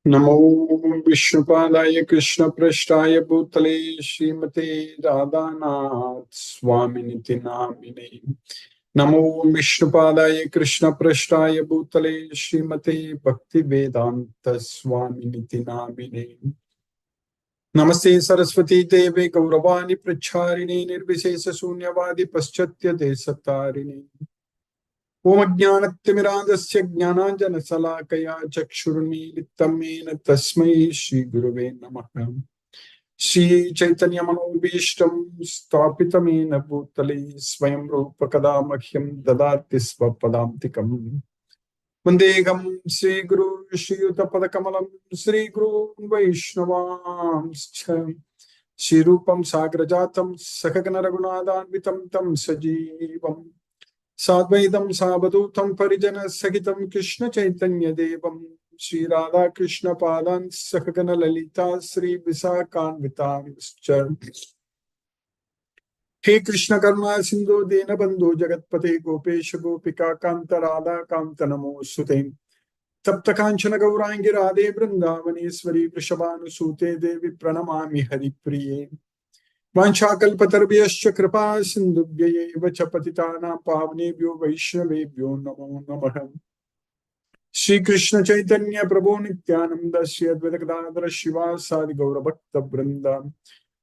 नमो विष्णुपादाय कृष्णप्रेष्ठाय भूतले श्रीमते राधानाथ स्वामिनिति नामिने। नमो विष्णुपादाय कृष्णप्रेष्ठाय भूतले श्रीमते भक्तिवेदांत स्वामिनिति नामिने। नमस्ते सरस्वती देवे गौरवाणी प्रचारिणे निर्विशेष शून्यवादी पश्चात्य देशतारिणे। ओम अज्ञानतिमिरान्धस्य ज्ञानाञ्जनशलाकया चक्षुरुन्मीलितं येन तस्मै श्रीगुरुवे नमः। श्रीचैतन्यमनोभीष्टं स्थापितं येन भूतले स्वयं रूप कदा मह्यं ददाति स्वपदान्तिकम्। वन्देऽहं श्रीगुरु श्रीयुतपदकमलं श्रीगुरून् वैष्णवांश्च श्रीरूपं साग्रजातं सहगण रघुनाथान्वितं तं सजीवम् साद्वैतं सावधूतं परिजन सहितं कृष्ण चैतन्य देवं श्री राधा कृष्ण पादान् सहगण ललिता श्री विशाखान्वितांश्च। हे कृष्ण करुणा सिंधु दीनबंधु जगत्पते गोपेश गोपिका कांत राधा कांत नमोस्तुते। तप्त कांचन गौरांगी राधे वृंदावनेश्वरी वृषभानुसूते देवी प्रणमामि हरिप्रिये। वाञ्छाकल्पतरुभ्यश्च कृपा सिन्धुभ्यैव च पतितानां पावनेभ्यो वैष्णवेभ्यो नमो नमः। श्रीकृष्ण चैतन्य प्रभो नित्यानंद श्री अद्वैत गदाधर शिवासादि गौरभक्तवृन्द।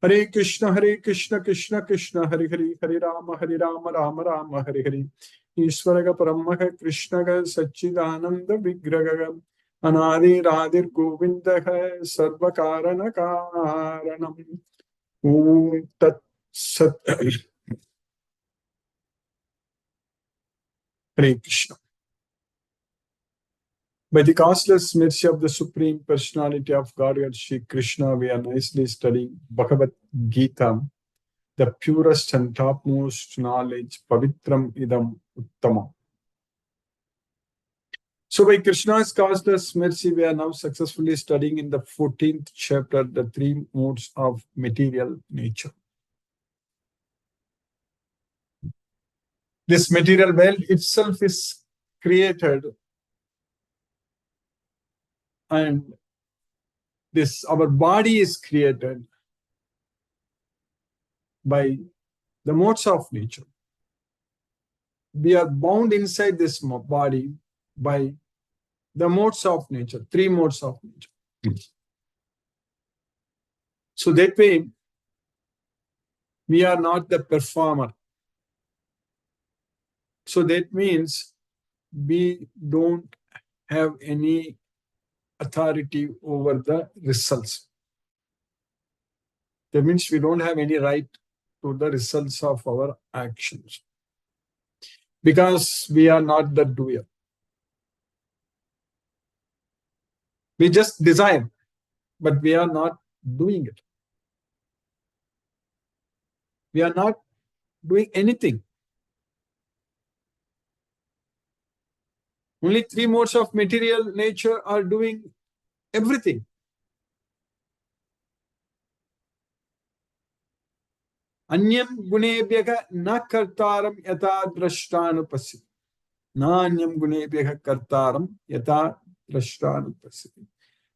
हरे कृष्ण कृष्ण कृष्ण हरे हरे हरे राम राम राम हरे हरे। ईश्वर परम कृष्ण सच्चिदानंद विग्रह अनादिरादिर्गोविंद सर्व कारण कारणम। Om Tat Sat. Hare Krishna. By the causeless mercy of the Supreme Personality of Godhead, Shri Krishna, we are nicely studying Bhagavad Gita, the purest and topmost knowledge, Pavitram Idam Uttamam. So by Krishna's causeless mercy, we are now successfully studying in the 14th chapter, the three modes of material nature. This material world itself is created, and this our body is created by the modes of nature. We are bound inside this body by the modes of nature, three modes of nature. So that way, we are not the performer. So that means we don't have any authority over the results. That means we don't have any right to the results of our actions, because we are not the doer. We just desire, but we are not doing it. We are not doing anything. Only three modes of material nature are doing everything. Anyam gunebhyaha na kartaram yata drashtanupasiti. Na anyam gunebhyaha kartaram yata drashtanupasiti.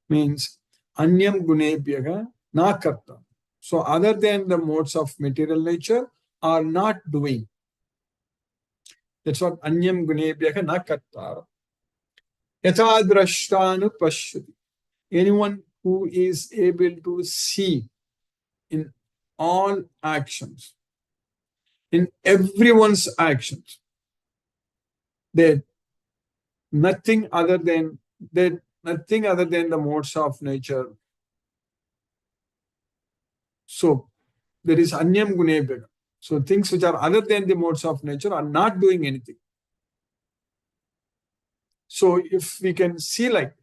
Means anyam gunebhyaha na kartaram. So other than the modes of material nature are not doing. That's what anyam gunebhyaha na kartaram. Yata drashtanupasiti. Anyone who is able to see in all actions, in everyone's actions, that nothing other than the modes of nature. So there is anyam gunebhyaha. So things which are other than the modes of nature are not doing anything. So if we can see like,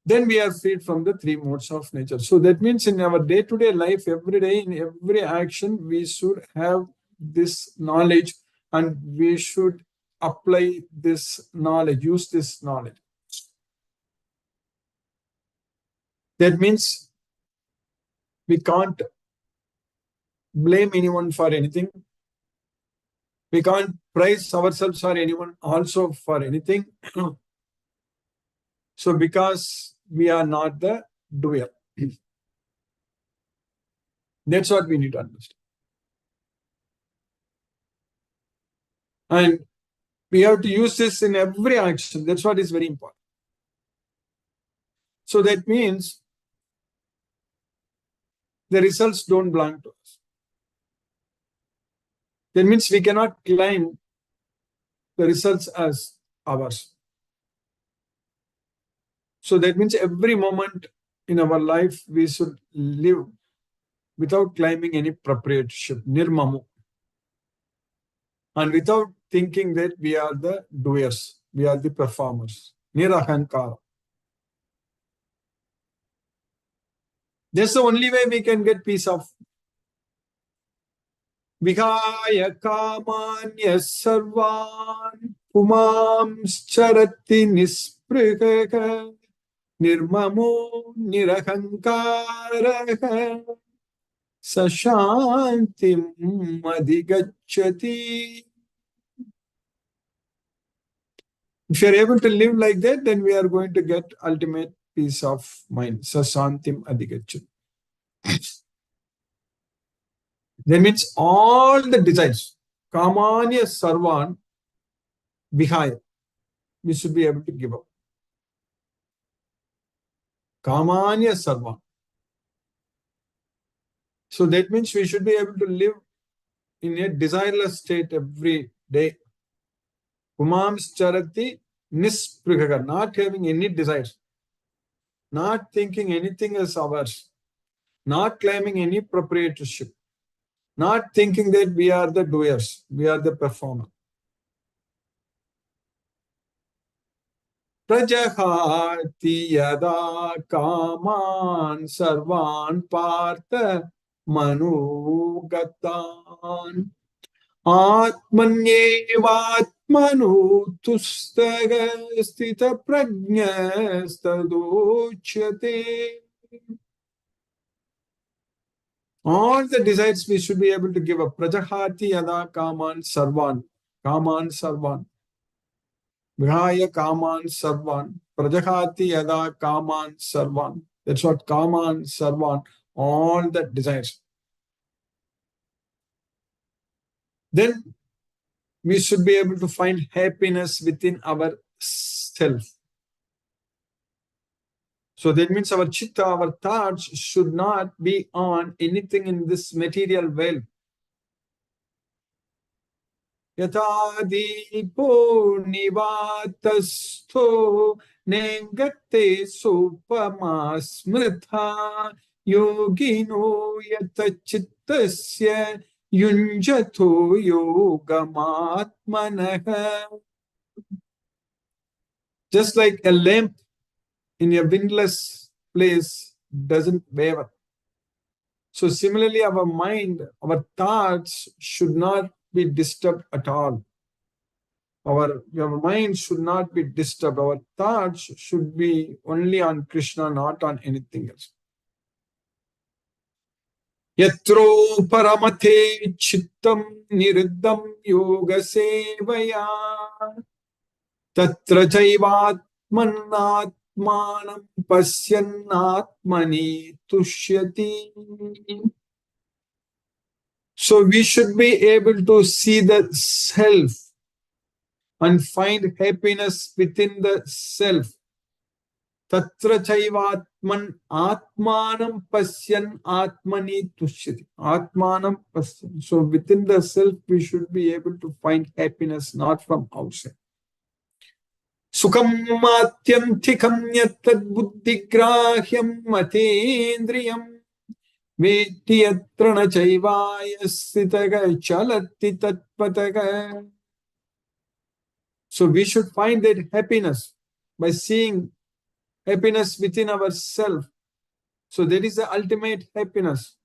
then we are freed from the three modes of nature. So that means in our day-to-day life, every day, in every action, we should have this knowledge, and we should apply this knowledge, use this knowledge. That means we can't blame anyone for anything. We can't praise ourselves or anyone also for anything. So because we are not the doer. That's what we need to understand. And we have to use this in every action. That's what is very important. So that means the results don't belong to us. That means we cannot claim the results as ours. So that means every moment in our life we should live without claiming any proprietorship, nirmamu, and without thinking that we are the doers, we are the performers, nirahankara. That's the only way we can get peace of Vihaya kamanya sarvan pumamscharati nisprihaka nirmamo nirahankara sashantim adhigacchati. If you are able to live like that, then we are going to get ultimate peace of mind. Sashantim adhigacchati. That means all the desires, kamanya sarvan vihaya, we should be able to give up. Kamanya sarvan. So that means we should be able to live in a desireless state every day. Pumams charati nisprihaka, not having any desires, not thinking anything as ours, not claiming any proprietorship, not thinking that we are the doers, we are the performer. Prajahati yada kaman sarvan partha manugatan atmanyevatmanu tustaga stita prajnastaduchyate. All the desires we should be able to give up. Prajahati yada kaman sarvan. Kaman sarvan. Vihaya kaman sarvan. Prajahati yada kaman sarvan. That's what kaman sarvan. All the desires. Then we should be able to find happiness within ourself. So that means our chitta, our thoughts should not be on anything in this material world. Yatha deepo nivatastho nengate supama smritha yogino yata chittasya yunjato yogamatmanaha. Just like a lamp in a windless place doesn't waver. So similarly, our mind, our thoughts should not be disturbed at all. Our mind should not be disturbed. Our thoughts should be only on Krishna, not on anything else. Yatro paramate chittam niriddam yoga sevaya tatra chaivatmanat manam pasyannatmani tushyati. So we should be able to see the self and find happiness within the self. Tatra chaivatman atmanam pasyan atmani tushyati. Atmanam pasyan. So within the self we should be able to find happiness, not from outside. Sukham matyanthikam yattad buddhigrahyam matendriyam veti yatrana chaivaya sthitaga chalati tatpataga. So we should find that happiness by seeing happiness within ourselves. So that is the ultimate happiness.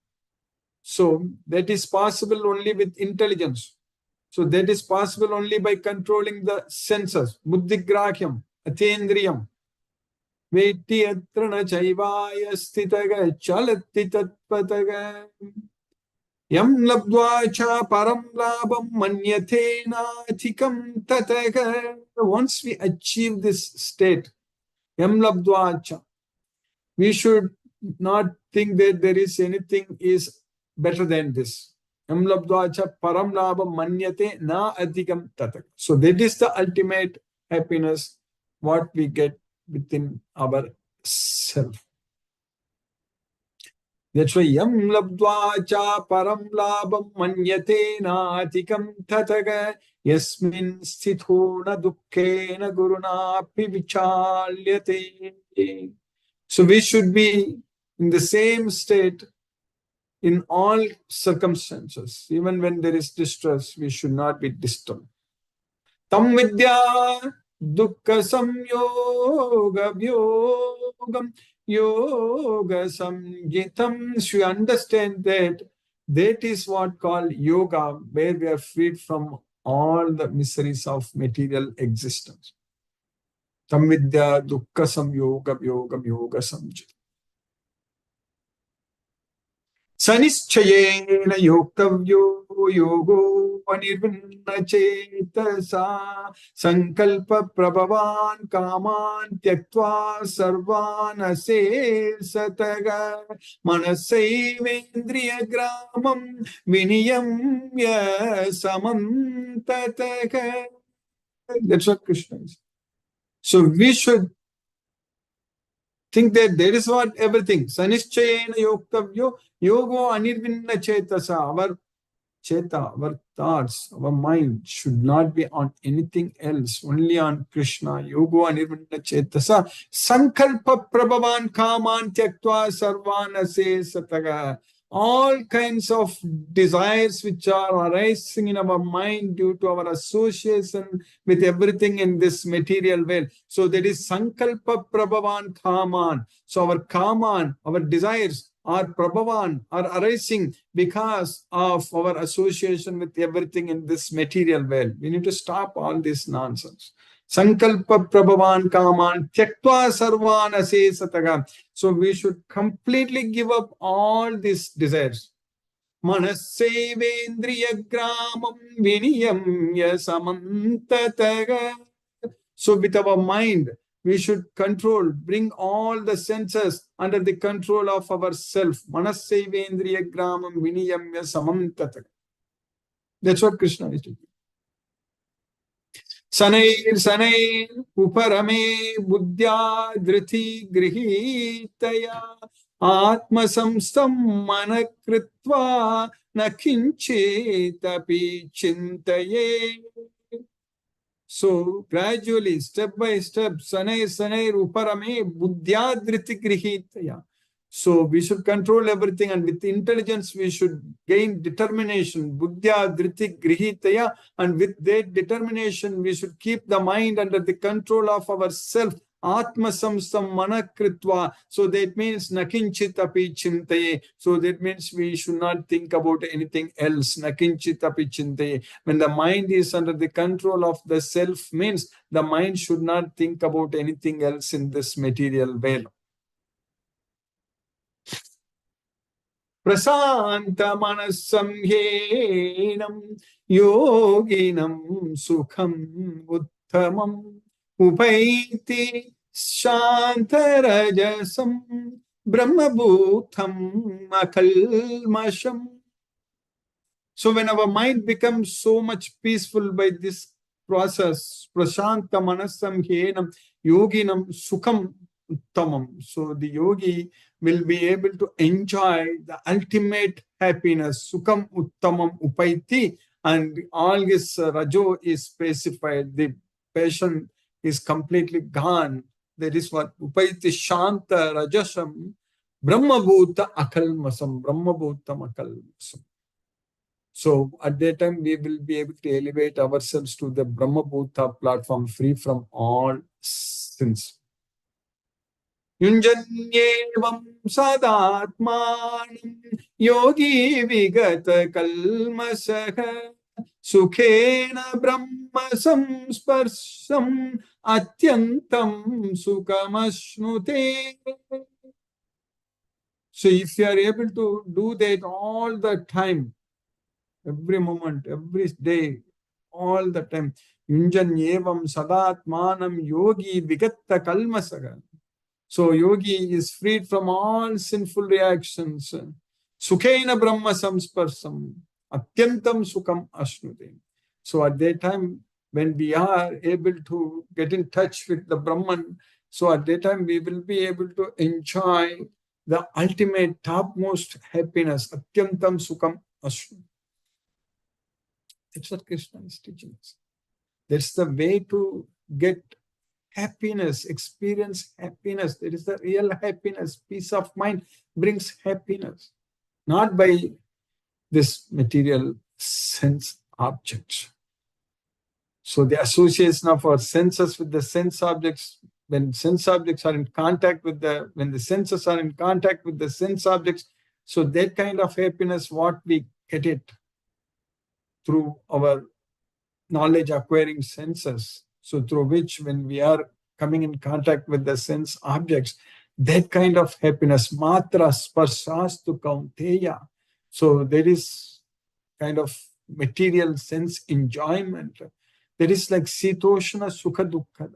So that is possible only with intelligence. So that is possible only by controlling the senses. Buddhigrahyam, atendriyam. Veti atrana chaivaya sthitaga chalati tatpataga. Yam labdva cha param labam manyathena thikam tataga. Once we achieve this state, yam labdva cha, we should not think that there is anything is better than this. Yam labdvacha param labham manyate na adhikam tatak. So that is the ultimate happiness, what we get within our self. That's why yam labdvacha param labham manyate na adhikam tatak yasmin sthito na dukkena guruna api vichalyate. So we should be in the same state in all circumstances. Even when there is distress, we should not be disturbed. Tam vidya dukkha samyoga vyogam yoga samjitam. So you understand that that is what called yoga, where we are freed from all the miseries of material existence. Tam vidya dukkha samyoga vyogam yoga samjitam. Sanischayena yoktavyo yogo anirvinna chetasa sankalpa prabhavan kaman tyaktva sarvan asesataga manasaivendriya gramam viniyamya samantataga. That's what Krishna is. So we should think that there is what everything. Sanischayena yoktavyo yogo anirvinna chetasa. Our cheta, our thoughts, our mind should not be on anything else, only on Krishna. Yogo anirvinna chetasa. Sankalpa prabhavan kaman tyaktva sarvana se sataga. All kinds of desires which are arising in our mind due to our association with everything in this material world. So that is Sankalpa Prabhavan Kaman. So our Kaman, our desires are Prabhavan, are arising because of our association with everything in this material world. We need to stop all this nonsense. Sankalpa Prabhavan Kaman Tyaktva Sarvan Ase Sataga. So we should completely give up all these desires. Manasevendriya Gramam Viniyamya Samantataga. So with our mind, we should control, bring all the senses under the control of ourself. Manasevendriya Gramam Viniyamya Samantataga. That's what Krishna is doing. Sanair sanair uparame buddhya driti grihitaya atma samstam manakritva nakinchetapi chintaye. So gradually, step by step, sanair sanair uparame buddhya driti grihitaya. So we should control everything, and with intelligence we should gain determination. Buddhya dhriti grihitaya, and with that determination we should keep the mind under the control of ourself. Atma samstam manakritva. So that means nakinchit api chintaye. So that means we should not think about anything else. Nakinchit api chintaye. When the mind is under the control of the self, means the mind should not think about anything else in this material world. Prasanta manasamhenam yoginam sukham uttamam upaiti shantarajasam brahmabhutam akalmasham. So when our mind becomes so much peaceful by this process, prashanta manasamhenam yoginam sukham uttamam. So the yogi will be able to enjoy the ultimate happiness. Sukham uttamam upaiti, and all his rajo is pacified. The passion is completely gone. That is what upaiti shanta rajasam brahmabhuta akalmasam. Brahmabhutam akalmasam. So at that time we will be able to elevate ourselves to the Brahmabhuta platform, free from all sins. Yunjanyevam sadatmanam yogi vigata kalmasaha sukhena brahma samsparsam atyantam sukhamashnute. So if you are able to do that all the time, every moment, every day, all the time, Yunjanyevam sadatmanam yogi vigata kalmasaha. So yogi is freed from all sinful reactions. Sukhena Brahma samsparsam atyantam sukham ashnute. So at that time, when we are able to get in touch with the Brahman, so at that time we will be able to enjoy the ultimate topmost happiness. Atyantam sukham ashnute. That's what Krishna is teaching us. That's the way to get happiness, experience happiness. That is the real happiness. Peace of mind brings happiness, not by this material sense objects. So the association of our senses with the sense objects, when sense objects are in contact with when the senses are in contact with the sense objects, so that kind of happiness, what we get it through our knowledge acquiring senses. So through which when we are coming in contact with the sense objects, that kind of happiness, matra sparsastu kaunteya. So there is kind of material sense enjoyment. That is like sitoshna sukha dukkha.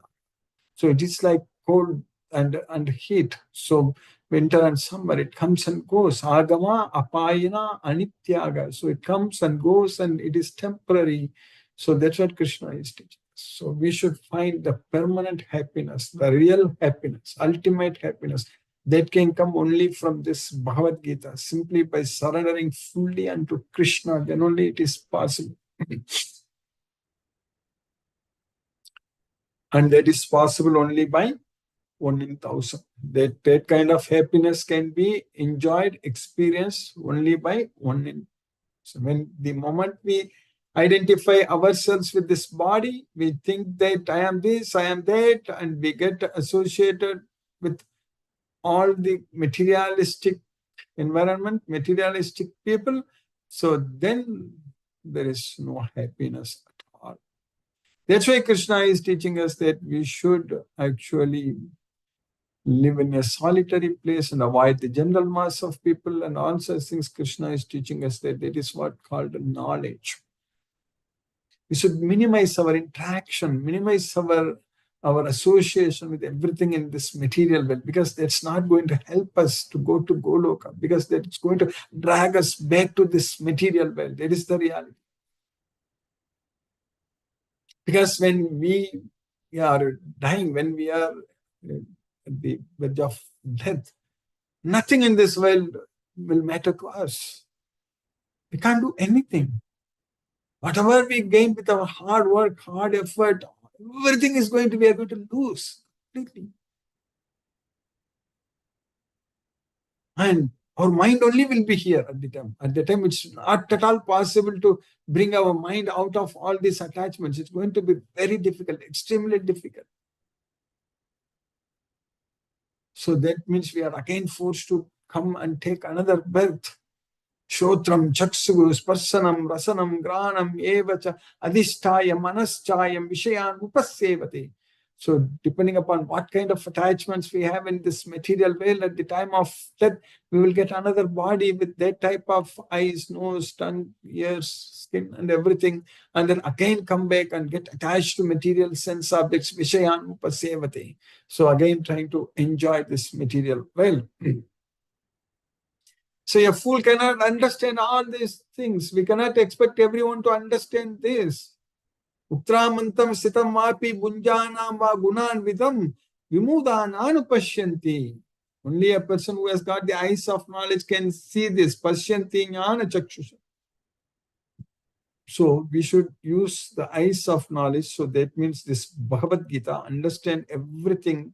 So it is like cold and heat. So winter and summer, it comes and goes. Agama, apayana, anityaga. So it comes and goes and it is temporary. So that's what Krishna is teaching. So we should find the permanent happiness, the real happiness, ultimate happiness. That can come only from this Bhagavad Gita, simply by surrendering fully unto Krishna. Then only it is possible. And that is possible only by 1 in 1,000. That kind of happiness can be enjoyed, experienced only by 1 in. So when the moment we identify ourselves with this body, we think that I am this, I am that, and we get associated with all the materialistic environment, materialistic people. So then there is no happiness at all. That's why Krishna is teaching us that we should actually live in a solitary place and avoid the general mass of people, and all such things. Krishna is teaching us that is what called knowledge. We should minimize our interaction, minimize our association with everything in this material world, because that's not going to help us to go to Goloka, because that's going to drag us back to this material world. That is the reality. Because when we are dying, when we are at the verge of death, nothing in this world will matter to us. We can't do anything. Whatever we gain with our hard work, hard effort, everything is going to be able to lose completely. And our mind only will be here at the time. At the time, it's not at all possible to bring our mind out of all these attachments. It's going to be very difficult, extremely difficult. So that means we are again forced to come and take another birth. Shotram, Chaksugu, Sparsanam, Rasanam, Granam, Evacha, Adhisthaya, Manaschayam, Vishayan, Upassevate. So depending upon what kind of attachments we have in this material world, at the time of death, we will get another body with that type of eyes, nose, tongue, ears, skin, and everything, and then again come back and get attached to material sense objects, Vishayan, Upassevate. So again trying to enjoy this material world. So a fool cannot understand all these things. We cannot expect everyone to understand this. Utramantam sitam vapi bunjanam va gunan vidam vimudananu pashyanti. Only a person who has got the eyes of knowledge can see this. Pashyanti jnana chakshusha. So we should use the eyes of knowledge. So that means this Bhagavad Gita, understand everything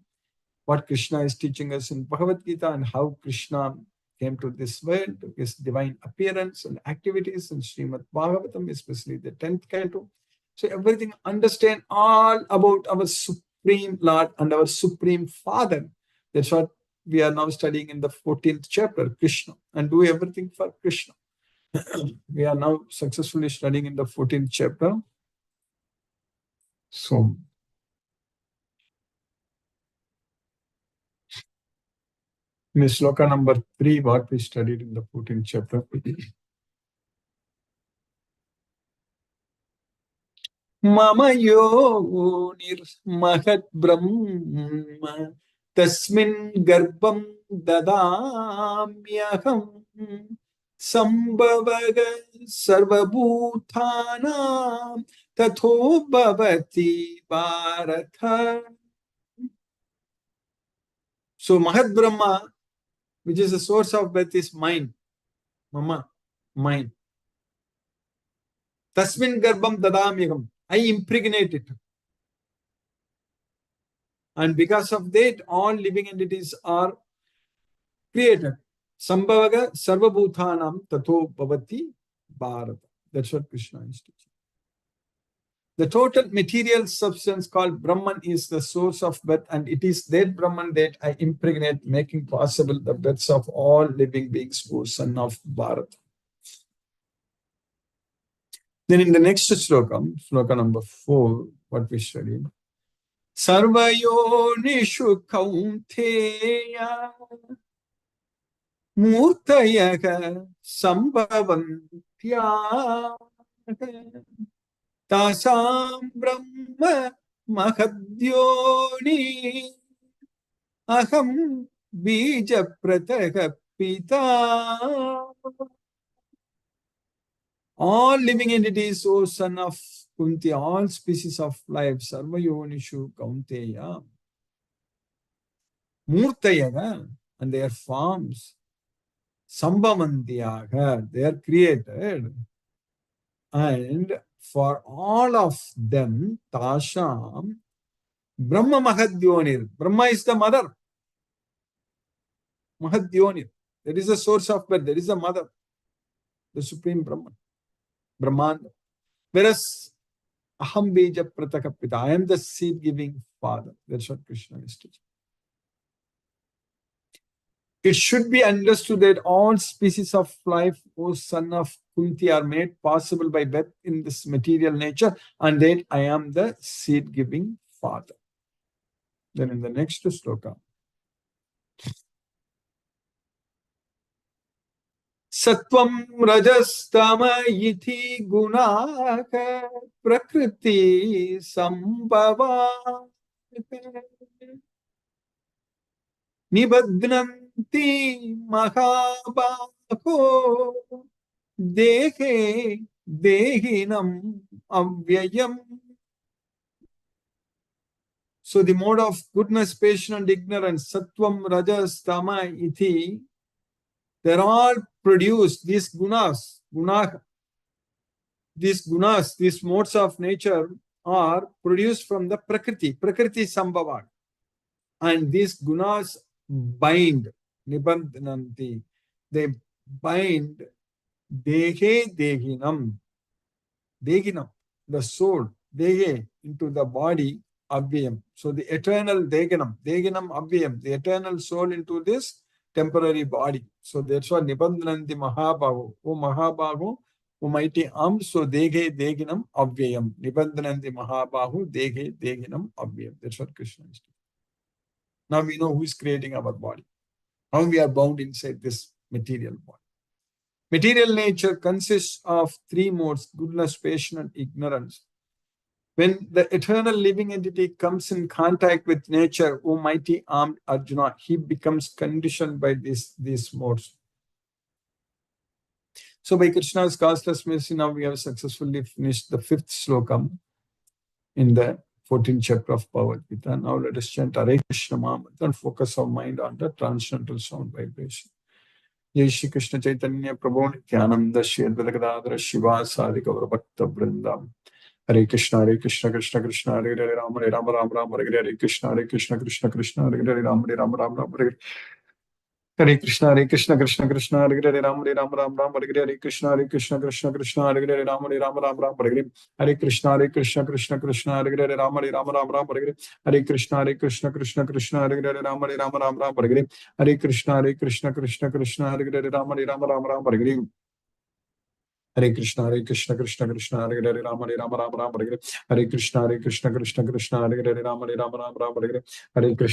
what Krishna is teaching us in Bhagavad Gita, and how Krishna came to this world, his divine appearance and activities in Srimad Bhagavatam, especially the 10th canto. So everything, understand all about our Supreme Lord and our Supreme Father. That's what we are now studying in the 14th chapter, Krishna, and do everything for Krishna. We are now successfully studying in the 14th chapter. So in sloka number 3, what we studied in the 14th chapter. Mama yo nirmahat brahma Tasmin garbham dadamyaham sambhavaga sarvabhutanam tatho bhavati bharata. So Mahat Brahma, which is the source of birth, is mind. Mama, mind. Tasmin garbham dadamyaham. I impregnate it. And because of that, all living entities are created. Sambhavaga sarvabhutanam tato bhavati bharata. That's what Krishna is teaching. The total material substance called Brahman is the source of birth, and it is that Brahman that I impregnate, making possible the births of all living beings, O son of Bharata. Then in the next sloka number 4, what we studied, Sarvayonishu Kaunteya Murtayaga Sambhavantya Tasam Brahma Mahadyoni Aham Bija Prataka Pita. All living entities, O son of Kunti, all species of life, Sarvayonishu Kaunteya Murtayaga, and their forms, Sambhavantiyaga, they are created. And for all of them, Tasham, Brahma Mahadyonir. Brahma is the mother. Mahadyonir. That is the source of birth. That is the mother. The Supreme Brahman. Brahmanda. Whereas Aham Bija Pratakapita. I am the seed-giving father. That's what Krishna is teaching. It should be understood that all species of life, O son of Kunti, are made possible by birth in this material nature, and that I am the seed-giving father. Then in the next sloka, Sattvam Rajastama Iti Gunaka Prakriti Sambhava Nibadnanti Mahabhaho Dehe Dehinam Avyayam. So the mode of goodness, passion, and ignorance, Sattvam, Rajas, Tama, Iti, they're all produced, these gunas, these modes of nature are produced from the Prakriti Sambhava. And these gunas bind, Nibandhananti, they bind Dehe Dehinam, the soul, Dehe, into the body, Abhyam. So the eternal Dehinam Abhyam, the eternal soul into this temporary body. So that's why Nibandhananti Mahabhaho, O Mahabhaho, O mighty arm, so Dehe Dehinam Avyayam. Nibandhananti Mahabhaho, Dehe Dehinam Avyayam. That's what Krishna is doing. Now we know who is creating our body. How we are bound inside this material body. Material nature consists of 3 modes, goodness, passion, and ignorance. When the eternal living entity comes in contact with nature, O mighty armed Arjuna, he becomes conditioned by these modes. So by Krishna's causeless mercy, now we have successfully finished the 5th sloka in the 14th chapter of Bhagavad Gita. Now let us chant Hare Krishna Mahamantra and focus our mind on the transcendental sound vibration. Jai Shri Krishna Chaitanya Prabhu Nityananda Shri Advaita Gadadhara Shiva Sadi Gaura Bhakta Vrindam. Hare Krishna Krishna Krishna Hare Hare Rama Rama Rama Hare Hare Krishna Krishna Krishna Hare Hare Rama Rama Hare Hare Krishna Krishna Krishna Hare Hare Rama Rama Hare Hare Krishna Krishna Krishna Hare Hare Rama Rama Hare Hare Krishna Krishna Krishna Hare Hare Rama Rama Hare Hare Krishna Krishna Krishna Hare Hare Rama Rama Hare Hare Krishna Krishna Krishna Hare Hare Rama Rama Hare Hare Krishna Krishna Krishna Hare Hare Rama Rama Hare Hare Krishna Krishna Krishna Hare Hare Rama Rama Hare Hare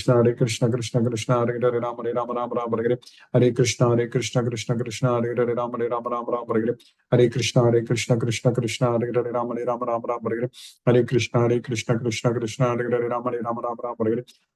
Krishna Krishna Krishna Hare Hare Rama Rama Hare Hare Krishna Krishna Krishna Hare Hare Rama Rama Hare Hare Krishna Krishna Krishna Hare Hare Rama Rama Hare Hare Krishna Krishna Krishna Hare Hare Rama Rama Hare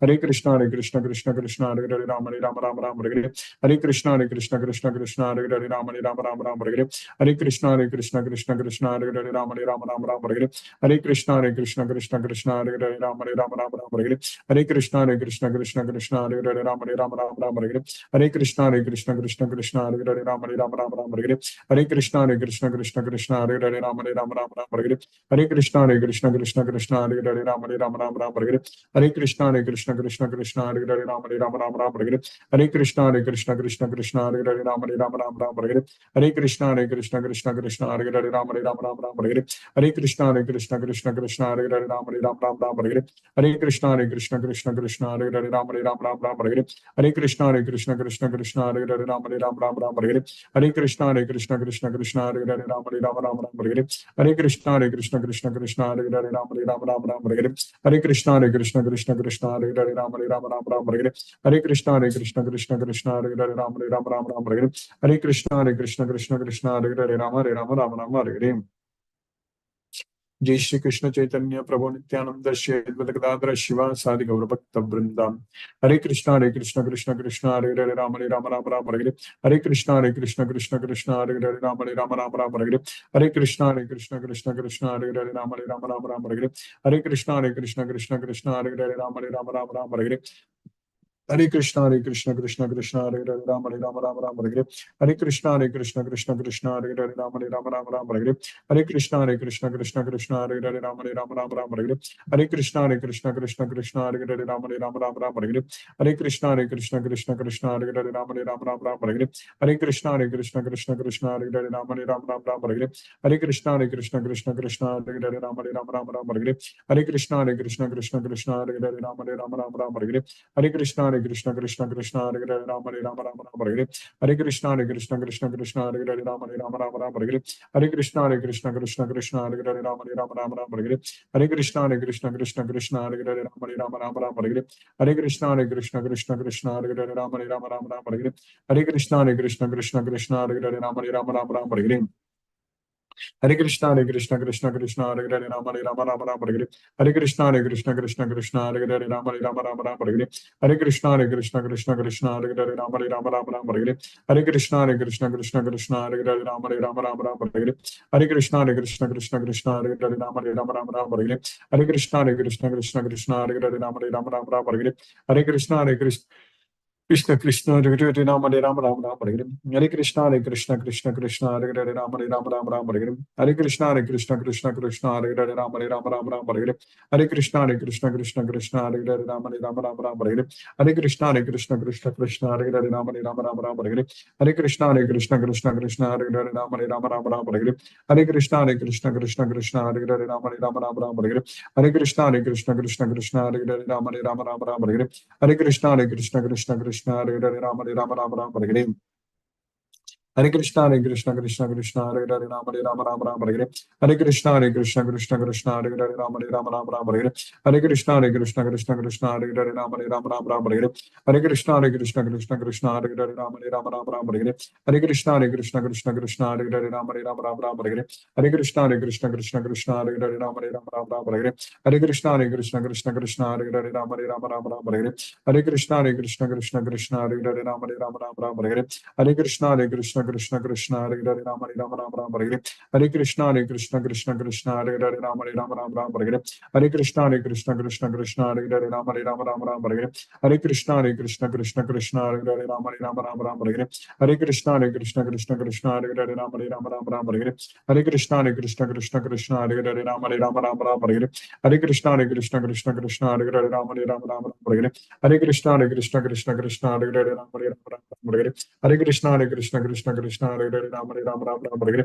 Hare Krishna Hare Krishna Krishna Krishna Hare Hare Ram Hare Ram Ram Ram Hare Hare Hare Krishna Hare Krishna Krishna Krishna Hare Hare Ram Hare Ram Ram Ram Hare Hare Hare Krishna Hare Krishna Krishna Krishna Hare Hare Ram Hare Ram Ram Ram Hare Hare Hare Krishna Hare Krishna Krishna Krishna Hare Hare Ram Hare Ram Ram Ram Hare Hare Hare Krishna Hare Krishna Krishna Krishna Hare Hare Ram Hare Ram Ram Ram Hare Hare Hare Krishna Hare Krishna Krishna Krishna Hare Hare Ram Hare Ram Ram Ram Hare Hare Hare Krishna Hare Krishna Krishna Krishna Hare Hare Ram Hare Ram Ram Ram Hare Hare Hare Krishna Hare Krishna Krishna Krishna Hare Hare Ram Hare Ram Ram Ram Hare Hare Hare Krishna Hare Krishna Krishna Krishna Hare Hare Ram Hare Ram Ram Ram Hare Hare Hare Krishna Hare Krishna Krishna Krishna Hare Hare Ram Hare Ram Ram Ram Hare Hare Hare Krishna Hare Krishna Krishna Krishna Hare Hare Ram Hare Ram Ram Ram Hare Hare Hare Krishna Hare Krishna Krishna Krishna Hare Hare Ram Hare Ram Ram Ram Hare Hare Hare Krishna Hare Krishna Krishna Krishna Hare Hare Ram Hare Ram Ram Ram Hare Hare Hare Krishna Hare Krishna Krishna Krishna Hare Hare Ram Hare Ram Ram Ram Hare Hare Hare Krishna Hare Krishna Krishna Krishna Hare Hare Ram Hare Ram Ram Ram Hare Hare Hare Krishna Hare Krishna Krishna Krishna Hare Hare Ram Hare Ram Ram Ram Hare Hare Hare Krishna Hare Krishna Krishna Krishna Hare Hare Ram Hare Ram Ram Ram Hare Hare Hare Krishna Hare Krishna Krishna Krishna Hare Hare Ram Hare Ram Ram Ram Hare Hare Hare Krishna Hare Krishna Krishna Krishna Hare Hare Ram Hare Ram Ram Ram Hare Hare जय श्री कृष्ण चैतन्य प्रभु नित्यानंद श्री अद्वैत गदाधर शिवासादि गौर भक्त वृंदावन हरे कृष्ण कृष्ण कृष्ण हरे हरे राम राम राम हरे हरे कृष्ण कृष्ण कृष्ण हरे हरे राम राम राम हरे हरे कृष्ण कृष्ण कृष्ण हरे हरे राम राम राम हरे हरे कृष्ण कृष्ण कृष्ण हरे हरे राम राम राम हरे हरे कृष्ण कृष्ण कृष्ण हरे हरे राम राम राम हरे हरे कृष्ण कृष्ण कृष्ण हरे हरे राम राम राम हरे हरे कृष्ण कृष्ण कृष्ण हरे हरे राम राम राम हरे हरे कृष्ण कृष्ण कृष्ण हरे हरे राम राम राम हरे हरे कृष्ण कृष्ण कृष्ण हरे हरे राम राम राम हरे हरे कृष्ण कृष्ण कृष्ण हरे हरे राम राम राम हरे हरे कृष्ण कृष्ण कृष्ण हरे हरे राम राम हरे हरे कृष्ण कृष्ण कृष्ण हरे हरे राम राम हरे हरे कृष्ण कृष्ण हरे हरे राम राम हरे हरे कृष्ण कृष्ण हरे हरे राम हरे हरे कृष्ण कृष्ण कृष्ण हरे हरे राम हरे हरे कृष्ण कृष्ण हरे हरे राम हरे हरे कृष्ण कृष्ण कृष्ण हरे हरे राम हरे हरे कृष्ण कृष्ण कृष्ण हरे हरे राम हरे हरे कृष्ण कृष्ण हरे हरे राम हरे हरे कृष्ण कृष्ण हरे हरे राम हरे हरे कृष्ण कृष्ण हरे हरे राम हरे हरे कृष्ण कृष्ण हरे हरे राम हरे हरे कृष्ण कृष्ण हरे हरे राम हरे हरे कृष्ण कृष्ण हरे हरे राम हरे हरे कृष्ण कृष्ण हरे हरे राम हरे हरे कृष्ण कृष्ण हरे हरे राम हरे हरे कृष्ण कृष्ण कृष्ण हरे हरे राम हरे हरे कृष्ण कृष्ण हरे हरे राम हरे हरे कृष्ण कृष्ण हरे हरे राम हरे हरे कृष्ण कृष्ण हरे हरे राम हरे हरे कृष्ण कृष्ण हरे हरे राम हरे हरे कृष्ण हरे हरे राम हरे हरे कृष्ण कृष्ण हरे हरे राम हरे हरे कृष्ण हरे हरे राम हरे कृष्ण कृष्ण हरे हरे राम हरे हरे कृष्ण हरे हरे राम हरे हरे कृष्ण कृष्ण हरे हरे राम हरे हरे कृष्ण हरे हरे राम हरे हरे कृष्ण कृष्ण हरे हरे राम हरे हरे कृष्ण हरे हरे राम हरे हरे कृष्ण हरे हरे राम हरे हरे कृष्ण हरे हरे राम हरे हरे कृष्ण हरे हरे राम हरे हरे कृष्ण हरे हरे राम हरे हरे कृष्ण हरे हरे राम हरे हरे कृष्ण हरे हरे राम हरे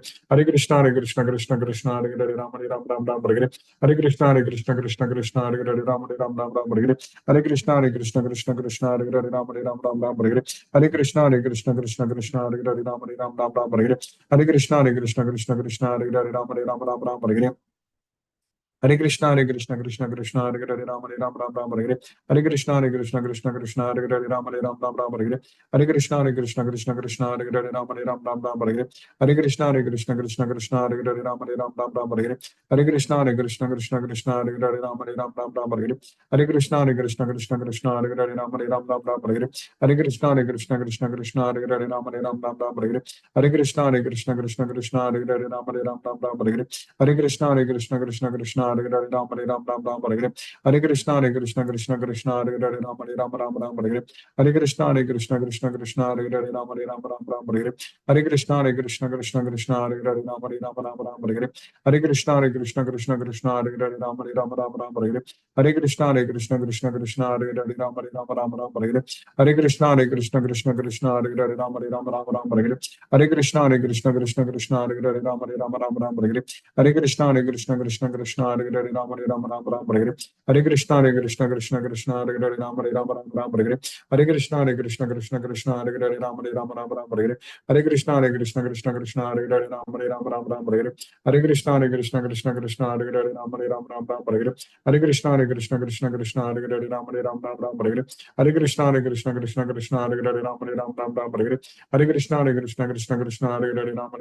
हरे कृष्ण हरे हरे राम हरे हरे कृष्ण हरे हरे राम हरे हरे कृष्ण हरे हरे राम हरे हरे कृष्ण हरे हरे राम हरे हरे कृष्ण हरे हरे राम हरे हरे कृष्ण हरे हरे राम हरे हरे कृष्ण हरे हरे राम हरे हरे कृष्ण हरे हरे राम हरे हरे कृष्ण कृष्ण हरे हरे राम हरे Hare Krishna, Krishna Krishna, Hare Hare, Ram Ram Ram, Hare Hare. Hare Krishna, Krishna Krishna, Hare Hare, Ram Ram, Hare Hare. Hare Krishna, Krishna Krishna, Hare Hare, Ram Ram, Hare Hare. Hare Krishna, Krishna, Hare Hare, Ram Ram, Hare Hare. Hare Krishna, Krishna, Hare Hare, Ram Ram, Hare Hare. Hare Krishna, Krishna, Hare Hare, Ram Ram, Hare Hare. Hare Krishna, Krishna, Hare Hare, Ram Ram, Hare Hare. Hare Krishna, Krishna, Hare Hare, Ram Ram, Hare Hare. Hare Krishna, Krishna, Hare Hare, Ram Ram, Hare Hare. Hare Krishna, Krishna, Hare Hare, Ram Hare Hare. Hare Krishna, Krishna, Hare Hare, Ram Hare Hare. Hare Krishna, Krishna, Hare Hare, Ram Hare Hare. Hare Krishna, Krishna, Hare Hare, Ram Hare Hare. Hare Krishna, Krishna, Hare Hare, Ram Hare Hare. Hare Krishna, Krishna, Hare Hare, Ram Hare Hare. Hare Krishna, Krishna, Hare Hare, Ram Hare Hare. Hare Krishna, Krishna, Hare Hare, Ram Hare Hare. Hare Krishna, Krishna, Hare Hare, Ram Hare Hare. Hare Krishna, Krishna, Hare Hare, Ram Hare Hare. Hare Krishna, Krishna, Hare Hare, Ram Hare Hare. Hare Krishna, Krishna, Hare Hare, Ram Hare Hare. Hare Krishna, Krishna, Hare Hare, Ram Hare Hare. Hare Krishna, Krishna, Hare Hare, Ram Hare Hare. Hare Krishna, Krishna, Hare Hare, Ram Hare Hare. Hare Krishna, Krishna, Hare Hare, Ram Hare Hare. Hare Krishna, Krishna, Hare Hare, Ram Hare Hare. Hare Krishna, Krishna, Hare Hare, Ram Hare Hare. Hare Krishna, Krishna, Hare Hare, Ram Hare Hare. Hare Krishna, Krishna, Hare Hare, Ram Hare Hare. Hare Krishna, Krishna, Hare Hare, Ram Hare Hare. Hare Krishna, Krishna, Hare Hare, Ram Hare Hare. Hare Krishna, Krishna, Hare Hare, Ram Hare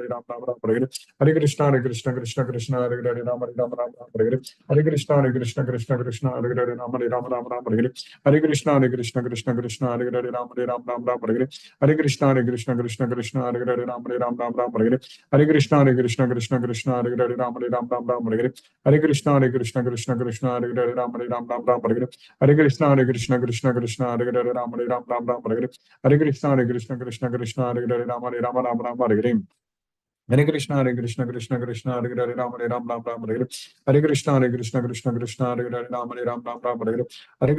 Hare. Hare Krishna, Krishna, Hare Hare, Ram Hare Hare. Hare Krishna, Krishna, Hare Hare, Ram Hare Hare. Hare Krishna, Krishna, Hare Hare, Ram Hare Hare. Hare Krishna, Krishna, Hare Hare, Ram Hare. Hare Krishna, Krishna, Hare Hare, Ram Hare. Hare Krishna, Krishna, Hare Hare, Ram Hare. Hare Krishna, Krishna, Hare Hare, Ram Hare. Hare Krishna, Krishna, Hare Hare, Ram Hare. Hare Krishna, Krishna, Hare Hare, Ram Hare. Hare Krishna, Krishna, Hare Hare,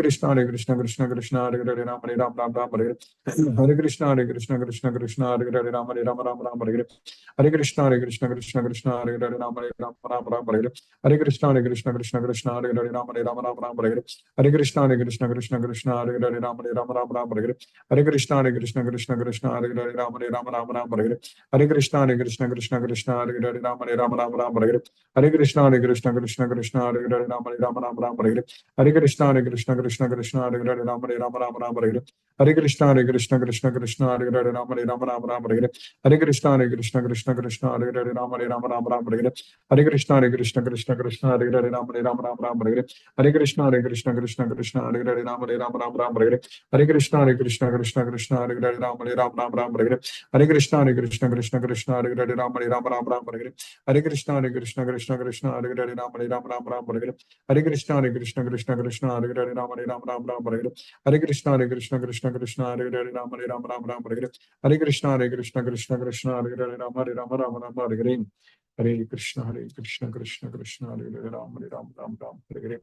Ram Hare. Hare Krishna, Krishna, Hare Hare, Ram Hare. Hare Krishna, Krishna, Hare Hare, Ram Hare. Hare Krishna, Krishna, Hare Hare, Ram Hare. Hare Krishna, Krishna, Hare Hare, Ram Hare. Hare Krishna, Krishna, Hare Hare, Ram Hare. Hare Krishna, Krishna, Hare Hare, Ram Hare. Hare Krishna, Krishna, Hare Hare, Ram Hare. Hare Krishna, Krishna, Hare Hare, Ram Hare. Hare Krishna, Krishna, Hare Hare, Ram Hare. Hare Krishna, Krishna, Hare Hare, Ram Hare. Hare Krishna, Krishna, Hare Hare, Ram Hare. Hare Krishna, Krishna, Hare Hare, Ram Hare.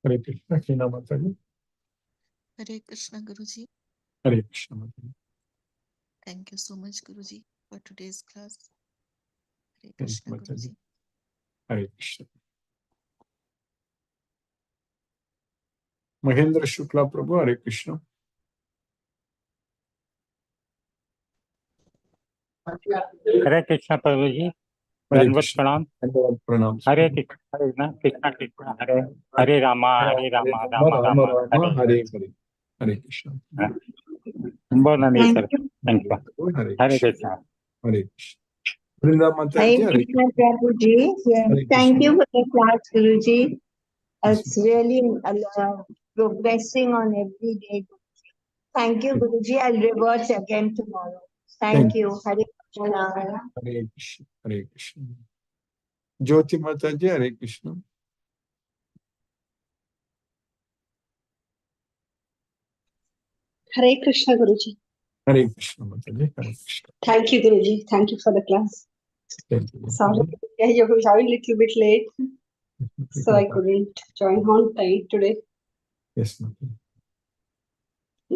Hare Krishna, Krishna Mataji. Hare Krishna, Guruji. Hare Krishna Mataji. Thank you so much, Guruji, for today's class. Hare Thank you, Krishna, Mataji. Guruji. Hare Krishna. Mahendra Shukla Prabhu, Hare Krishna. Hare Krishna Prabhu ji Hare दंडवत Krishna. प्रणाम Dhanyavad pranam. हरे Krishna Krishna Hare Hare Rama Rama Rama, Rama Rama, हरे Hare Hare. Hare Krishna. बोलना नहीं sir thank you Hare Hare Krishna. Krishna Hare Krishna. Vrinda Mataji, Hare Hare Krishna Prabhuji. Yeah. Hare Thank Krishna. you for the class, Guruji. Yes, It's really progressing on every day. Thank you, Guruji. I'll revert again tomorrow. Thank you. Hare Krishna. Hare Krishna. Hare Krishna. Jyoti Mataji, Hare Krishna. Hare Krishna, Guruji. Hare Krishna Mataji. Hare Krishna. Thank you, Guruji. Thank you for the class. Thank you. Sorry, you joined a little bit late, so I couldn't join on time today. Yes, Mataji.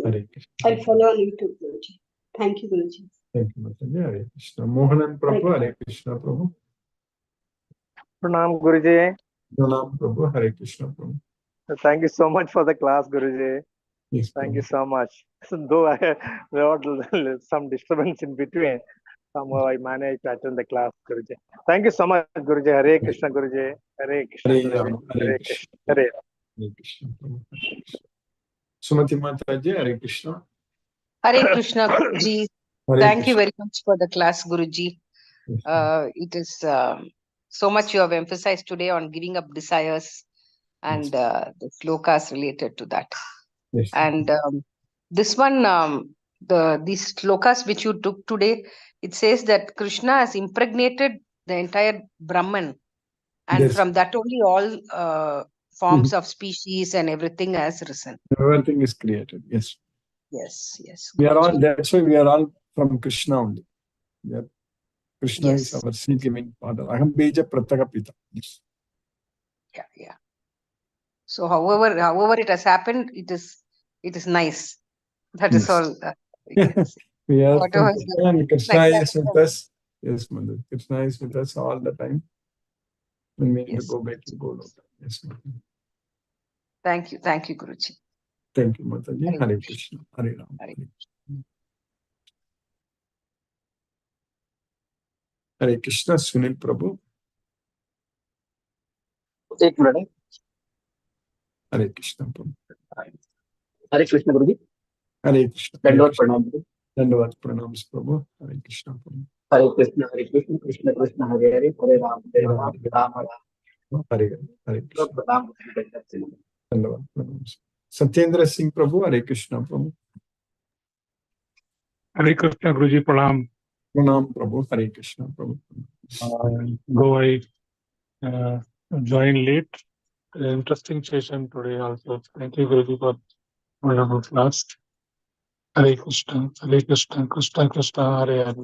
Hare Krishna. I'll follow on YouTube, Guruji. Thank you, Guruji. Thank you, Mataji. Hare Krishna. Mohanan Prabhu, Hare Krishna Prabhu. Pranam Guruji. Pranam Prabhu, Hare Krishna Prabhu. Thank you so much for the class, Guruji. Yes, Thank you Prabhu. so much. So though I had some disturbance in between, somehow I managed to attend the class, Guruji. Thank you so much, Guruji. Hare Krishna, Guruji. Hare Krishna, Hare Guruji. Rama, Hare Hare Krishna. Krishna. Hare Hare Krishna, Prabhu. Hare Krishna. Sumati Mataji, Hare Krishna. Hare Krishna, Guruji. Hare Thank you Krishna. very much for the class, Guruji. Yes, It is so much you have emphasized today on giving up desires and the slokas related to that. yes. And this one, these slokas which you took today, it says that Krishna has impregnated the entire Brahman, and Yes. from that only all forms of species and everything has risen. Everything is created. Yes. Yes, yes. We are all, Guruji. that's why we are all from Krishna only. We are, Krishna is Yes. our seed giving father. Aham beja prataka pita. Yes. Yeah, yeah. So however it has happened, it is nice. That is Yes. all we can say. We are Whatever from is Krishna and Krishna like is that. with us. Yes, Mother. Krishna is with us all the time. When we need to Yes. go back to Golok. Yes, Mother. Thank you, Guruji. Thank you, Mataji. Hare Hare Krishna. Hare Ram. Hare Hare Krishna, Sunil Prabhu. एक minute Hare Krishna Prabhu. हरे कृष्ण गुरु जी Hare Krishna. Hare दंडवत Krishna. प्रणाम गुरु Dandavad pranams Prabhu. Hare Krishna Prabhu. हरे Krishna Krishna Krishna Hare Hare Hare Ram Ram Ram Hare Hare Krishna. प्रणाम Dandavad pranams. Satyendra Singh Prabhu. Hare Krishna Prabhu. Hare Krishna Guruji Pranam. Pranam Prabhu. Hare Krishna Prabhu. Though I joined late, interesting session today also. Thank you Guruji for wonderful class. Hare Krishna, Krishna Krishna, Hare Hare,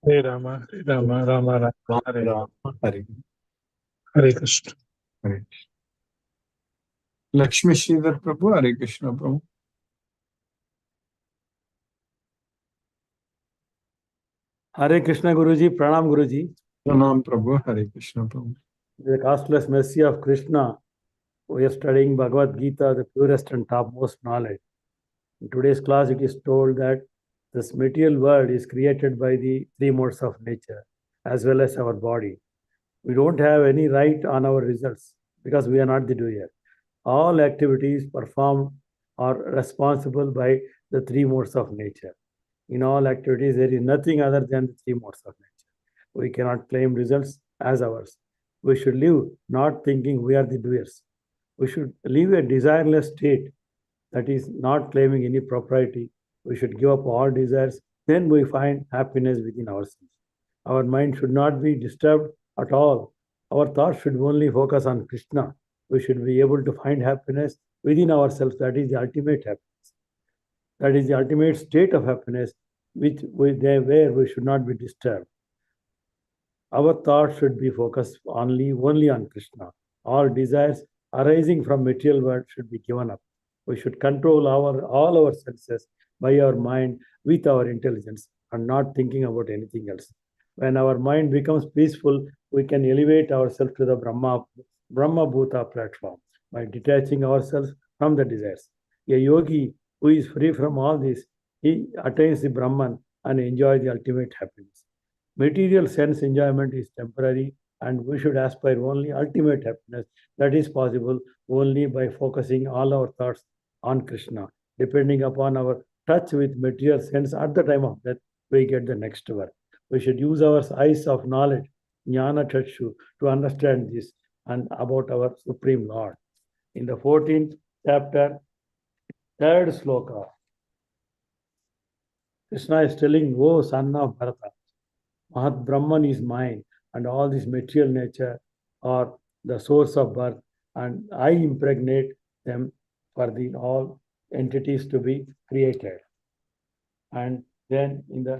Hare Rama, Rama Rama, Hare Ram. Hare Hare Krishna. Hare. Lakshmi Sridhar Prabhu. Hare Krishna Prabhu. Hare Krishna Guruji, Pranam Guruji. Pranam Prabhu. Hare Krishna Prabhu. The costless mercy of Krishna, we are studying Bhagavad Gita, the purest and topmost knowledge. In today's class, it is told that this material world is created by the three modes of nature, as well as our body. We don't have any right on our results because we are not the doer. All activities performed are responsible by the three modes of nature. In all activities, there is nothing other than the three modes of nature. We cannot claim results as ours. We should live not thinking we are the doers. We should live a desireless state, that is not claiming any propriety. We should give up all desires. Then we find happiness within ourselves. Our mind should not be disturbed at all. Our thoughts should only focus on Krishna. We should be able to find happiness within ourselves. That is the ultimate happiness. That is the ultimate state of happiness, where we should not be disturbed. Our thoughts should be focused only on Krishna. All desires arising from material world should be given up. We should control all our senses by our mind with our intelligence and not thinking about anything else. When our mind becomes peaceful, we can elevate ourselves to the Brahma Bhuta platform by detaching ourselves from the desires. A yogi who is free from all this, he attains the Brahman and enjoys the ultimate happiness. Material sense enjoyment is temporary, and we should aspire only ultimate happiness. That is possible only by focusing all our thoughts on Krishna. Depending upon our touch with material sense at the time of death, we get the next birth. We should use our eyes of knowledge, jnana chakshu, to understand this and about our Supreme Lord. In the 14th chapter, 3rd sloka, Krishna is telling, "O son of Bharata, Mahat Brahman is mine, and all this material nature are the source of birth, and I impregnate them for the all entities to be created." And then in the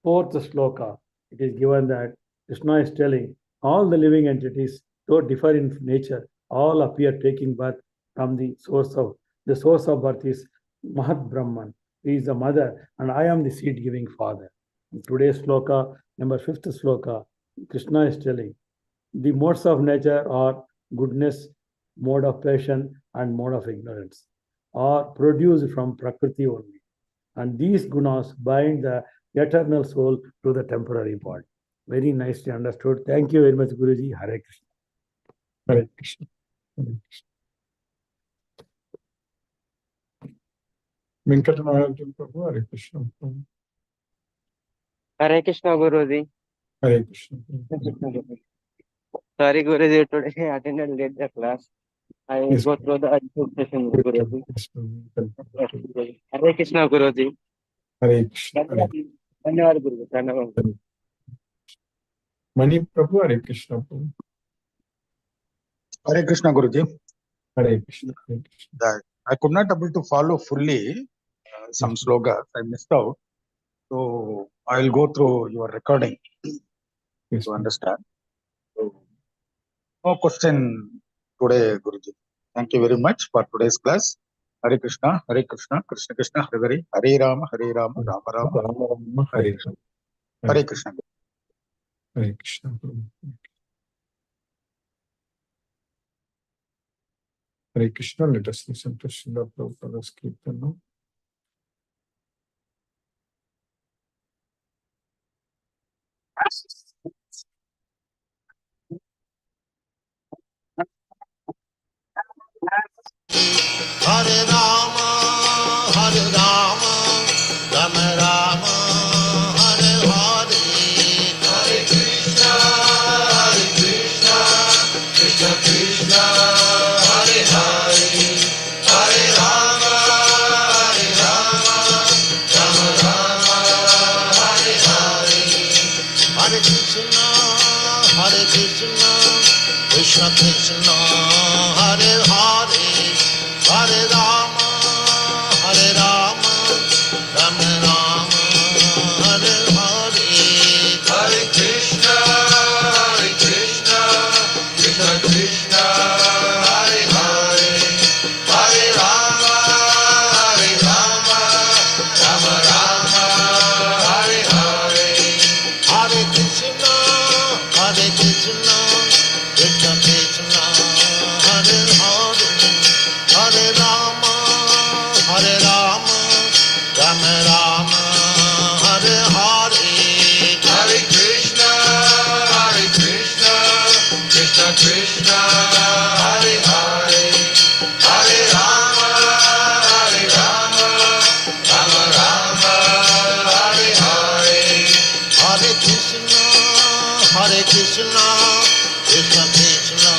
4th sloka, it is given that Krishna is telling all the living entities, though differ in nature, all appear taking birth from the source of birth is Mahat Brahman. He is the mother, and I am the seed-giving father. In today's sloka, number 5th sloka, Krishna is telling the modes of nature are goodness, mode of passion, and mode of ignorance. are produced from Prakriti only. And these gunas bind the eternal soul to the temporary body. Very nicely understood. Thank you very much, Guruji. Hare Krishna. Hare Krishna. Hare Krishna. Venkatanayajan Prabhu, Hare Krishna. Hare Krishna Guruji. Hare Krishna. Sorry Guruji, today I attended late the class. I Yes, go through the session Guruji. Yes, Yes, Guruji. Hare Krishna Guruji. Hare Krishna. Hare धन्यवाद गुरुजी, धन्यवाद. Mani Prabhu, Hare Krishna. Prabhu. Hare Krishna Guruji. Hare Krishna. Hare Krishna. That I could not able to follow fully some slogas. I missed out. So I will go through your recording Yes, to understand. So, no question today, Guruji. Thank you very much for today's class. Hare Krishna, Krishna Krishna, Hare Hare, Hare Rama, Rama Rama. Rama, Hare Krishna. Hare Krishna. Hare Krishna. Prabhu. Hare Krishna. Let us listen to Srila Prabhupada's Kirtan now. Hare Rama, Rama Rama, Hare Hare, Hare Krishna, Krishna Krishna, Hare Hare, Hare Rama, Rama Rama, Hare Hare, Hare Krishna, Krishna Krishna, Hare Hare, Hare Rama, Rama Rama, Hare Hare, Hare Krishna, Krishna Krishna, Hare Hare, Hare Rama, Rama Rama, Hare Hare, Hare Krishna, Krishna Krishna, Hare Hare, Hare Rama, Rama Rama, Hare Hare, Hare Krishna, Krishna Krishna, Hare Hare, Hare Rama, Rama Rama, Hare Hare, Hare Krishna, Krishna Krishna,